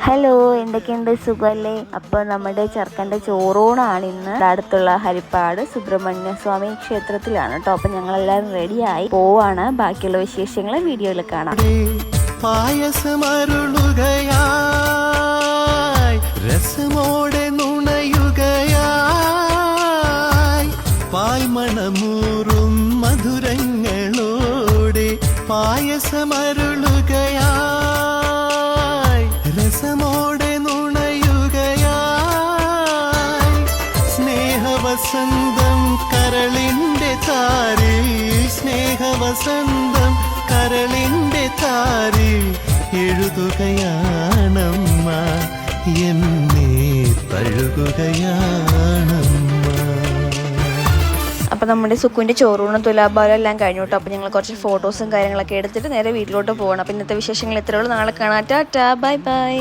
Hello, എന്തൊക്കെയുണ്ട്? സുഖമല്ലേ? അപ്പോൾ നമ്മുടെ ചെറുക്കൻ്റെ ചോറൂണാണ് ഇന്ന്. അടുത്തുള്ള ഹരിപ്പാട് സുബ്രഹ്മണ്യ സ്വാമി ക്ഷേത്രത്തിലാണ് കേട്ടോ. അപ്പം ഞങ്ങളെല്ലാവരും റെഡിയായി പോവാണ്. ബാക്കിയുള്ള വിശേഷങ്ങൾ വീഡിയോയിൽ കാണാം. പായസമരുളുകയായി രസമോടെ നുണയുകയായി പാൽമണമൂറും മധുരങ്ങളോടെ പായസമരുളുകയായി രസമോടെ നുണയുകയായി സ്നേഹവസന്തം കരളിൻ്റെ താരിൽ സ്നേഹവസന്തം കരളിൻ്റെ താരിൽ എഴുതുകയാണമ്മ എന്നെ തഴുകുകയാണമ്മ. അപ്പോൾ നമ്മുടെ സുക്കുവിൻ്റെ ചോറൂണും തുലാഭാരം എല്ലാം കഴിഞ്ഞു കേട്ടോ. അപ്പോൾ ഞങ്ങൾ കുറച്ച് ഫോട്ടോസും കാര്യങ്ങളൊക്കെ എടുത്തിട്ട് നേരെ വീട്ടിലോട്ട് പോകണം. അപ്പോൾ ഇന്നത്തെ വിശേഷങ്ങൾ ഇത്രയുള്ളൂ. നാളെ കാണാം. Tata, bye bye.